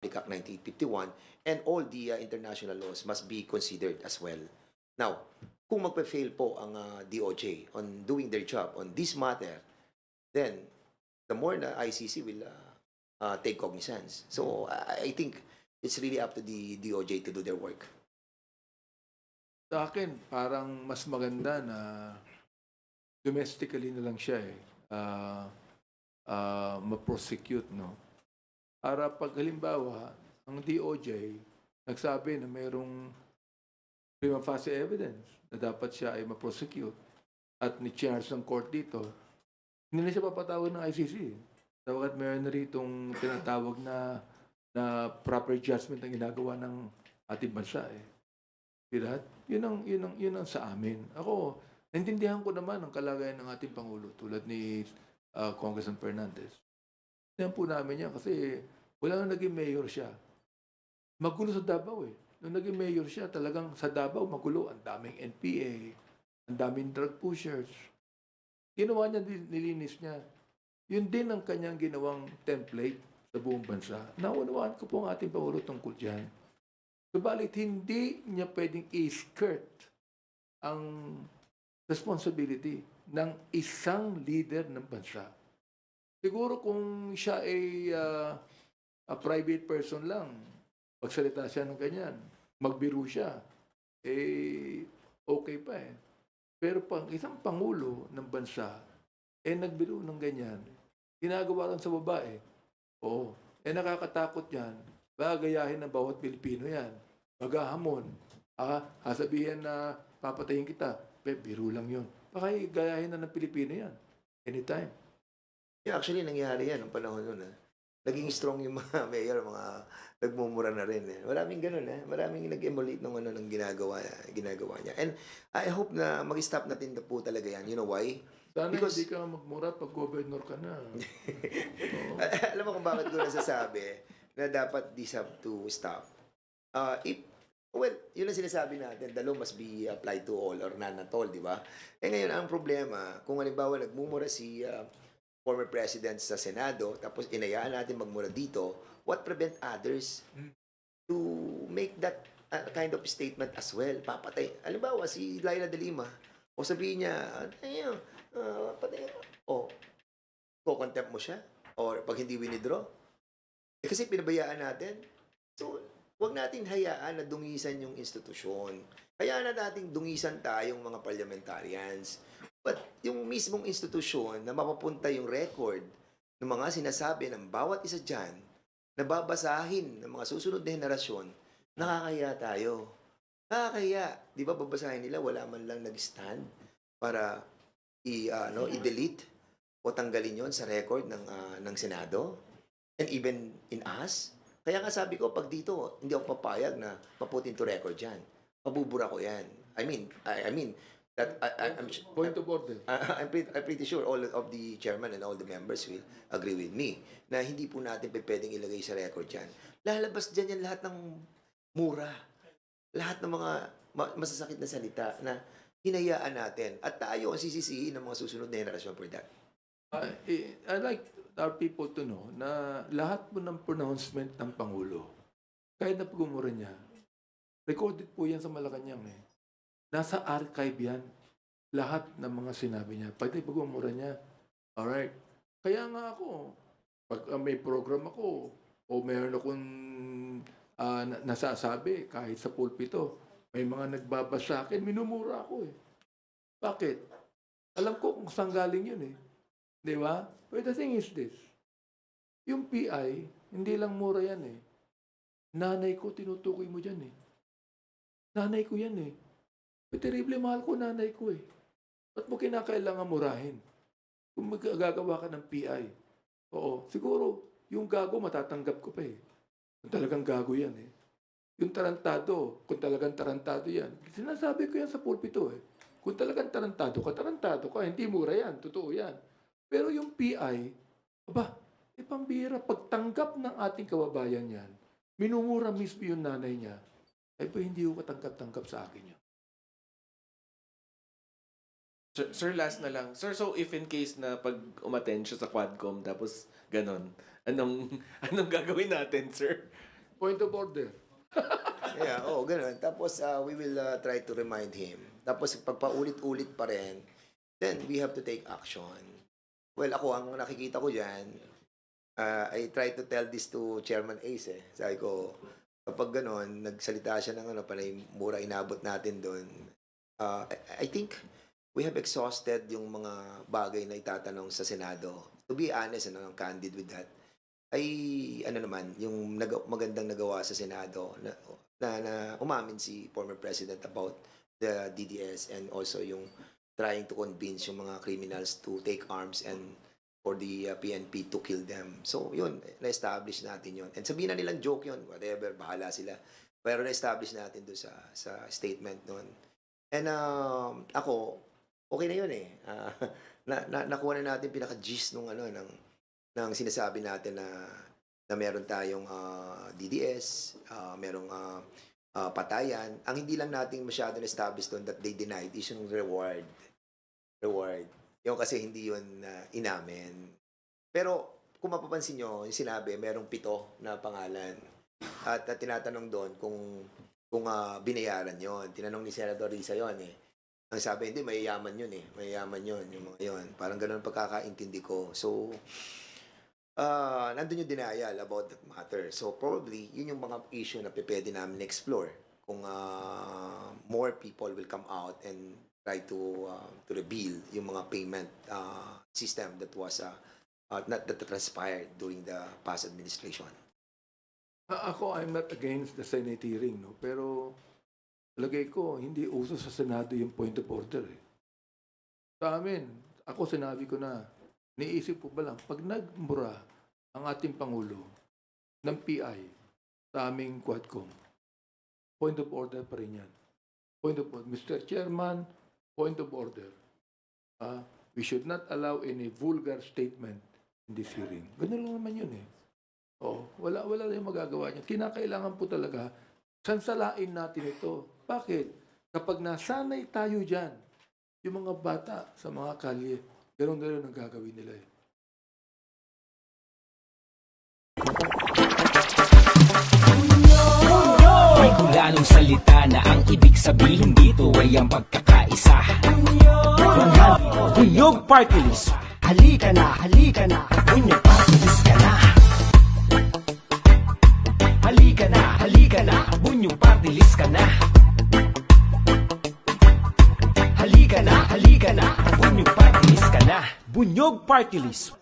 Act 1951, and all the international laws must be considered as well. Now, kung magpe-fail po ang DOJ on doing their job on this matter, then the more na ICC will take cognizance. So I think it's really up to the DOJ to do their work. Sa akin, parang mas maganda na domestically na lang siya ma-prosecute, no? Para pag halimbawa, ang DOJ nagsabi na mayroong prima facie evidence na dapat siya ay ma-prosecute at ni-charge ng court dito, hindi na siya papatawag ng ICC. Dapat meron na ritong tinatawag na proper judgment ang ginagawa ng ating bansa Pirat, yun ang sa amin. Ako, naintindihan ko naman ang kalagayan ng ating Pangulo tulad ni Congressman Fernandez. Naintindihan po namin yan kasi wala nang naging mayor siya. Magulo sa Davao Nung naging mayor siya, talagang sa Davao magulo. Ang daming NPA, ang daming drug pushers. Ginawa niya, nilinis niya. Yun din ang kanyang ginawang template sa buong bansa. Naunawaan ko po ang ating Pangulo tungkol dyan. Subalit, hindi niya pwedeng i-skirt ang responsibility ng isang leader ng bansa. Siguro kung siya ay a private person lang, magsalita siya ng ganyan, magbiro siya, okay pa Pero pag isang pangulo ng bansa, nagbiro ng ganyan, ginagawa lang sa babae, nakakatakot yan. Gagayahin ng bawat Pilipino yan. Maghahamon. Sasabihin na papatayin kita. Biro lang yun. Baka gayahin na ng Pilipino yan. Anytime. Yeah, actually, nangyari yan ng panahon nun. Naging strong yung mga mayor, mga nagmumura na rin. Maraming ganun. Maraming nag-emulate ng ginagawa niya. And I hope na mag-stop natin na po talaga yan. You know why? Sana hindi ka magmura pag governor ka na. Alam mo kung bakit ko nasasabi na dapat this have to stop. Yun ang sinasabi natin, the law must be applied to all or none at all, di ba? Ngayon, ang problema, kung halimbawa nagmumura si former president sa Senado, tapos inayaan natin magmura dito, what prevent others to make that kind of statement as well? Papatay. Halimbawa, si Laila de Lima, o sabihin niya, patay, contempt mo siya, or pag hindi winidraw, kasi pinabayaan natin. So, huwag natin hayaan na dungisan yung institusyon. Hayaan na nating dungisan tayong mga parliamentarians. But yung mismong institusyon na mapapunta yung record ng mga sinasabi ng bawat isa dyan, na babasahin ng mga susunod na henerasyon, nakakaya tayo. Nakakaya. Di ba babasahin nila, wala man lang nag-stand para i-delete o tanggalin yon sa record ng Senado? And even in us? Kaya nga sabi ko, pag dito, hindi ako papayag na ma-put into record yan. Pabubura ko yan. I mean, that I'm Point of order. I'm pretty sure all of the chairman and all the members will agree with me na hindi po natin pwedeng ilagay sa record yan. Lalabas dyan yan lahat ng mura. Lahat ng mga masasakit na salita na hinayaan natin. At tayo ang sisisihin ng mga susunod na henerasyon for that. I like our people to know na lahat po ng pronouncement ng Pangulo, kahit na pagmumura niya, recorded po yan sa Malacanang Nasa archive yan. Lahat ng mga sinabi niya. Pag pagmumura niya, alright. Kaya nga ako, pag may program ako, o mayroon akong nasasabi, kahit sa pulpito, may mga nagbabasa sa akin, minumura ako Bakit? Alam ko kung saan galing yun Di ba? But the thing is this. Yung PI, hindi lang mura yan Nanay ko, tinutukoy mo dyan Nanay ko yan Terrible mahal ko nanay ko Ba't mo kinakailangan murahin? Kung magagawa ka ng PI. Oo, siguro, yung gago matatanggap ko pa Kung talagang gago yan Yung tarantado, kung talagang tarantado yan. Sinasabi ko yan sa pulpito Kung talagang tarantado ka, hindi mura yan, totoo yan. Pero yung PI, pambira, pagtanggap ng ating kababayan yan, minumura mismo yung nanay niya, hindi ko katanggap-tanggap sa akin yan. Sir, last na lang. Sir, so if in case na pag umattend siya sa Quadcom, tapos ganon, anong gagawin natin, sir? Point of order. Yeah, ganun. Tapos we will try to remind him. Tapos pagpaulit-ulit pa rin, then we have to take action. Well, ako, ang nakikita ko dyan, I try to tell this to Chairman Ace. Sabi ko, kapag gano'n, nagsalita siya ng panay mura inabot natin doon, I think we have exhausted yung mga bagay na itatanong sa Senado. To be honest, I'm candid with that, ay naman, yung magandang nagawa sa Senado na umamin si former President about the DDS and also yung trying to convince yung mga criminals to take arms and for the PNP to kill them. So, yun, na-establish natin yun. And sabihin na nilang joke yun, whatever, bahala sila. Pero na-establish natin doon sa statement nun. And ako, okay na yun eh. Nakuha na natin pinaka-gist ng sinasabi natin na meron tayong DDS, merong patayan. Ang hindi lang natin masyado na-establish doon that they denied is yung reward. Yung kasi hindi yun inamin. Pero kung mapapansin nyo, yung sinabi, merong 7 na pangalan. At tinatanong doon kung binayaran yon. Tinanong ni Senator Risa yon eh. Ang sabi, hindi, mayayaman yun eh. Mayayaman yun, yung mga yun. Parang ganun ang pagkakaintindi ko. So, nandun yung denial about that matter. So, probably, yun yung mga issue na pwede namin explore. Kung more people will come out and try to reveal yung mga payment system that was that transpired during the past administration. Ako, I'm not against the Senate hearing, no? Pero lagay ko, hindi uso sa Senado yung point of order. Eh. Sa amin, ako sinabi ko na, niisip ko ba lang, pag nagmura ang ating Pangulo ng PI sa aming Quadcom, point of order pa rin yan. Point of order. Mr. Chairman, point of order. We should not allow any vulgar statement in this hearing. Ganun lang naman yun eh. Wala tayong magagawa niya. Kinakailangan po talaga, sansalain natin ito. Bakit? Kapag nasanay tayo dyan, yung mga bata sa mga kalye, gano'n na rin ang gagawin nila eh. May kulanong salita na ang ibig sabihin dito ay ang pagkakaisa. Bunyog Party List. Halika na, Bunyog Party List ka na. Halika na, Bunyog Party List ka na. Halika na, Bunyog Party List ka na. Bunyog Party List.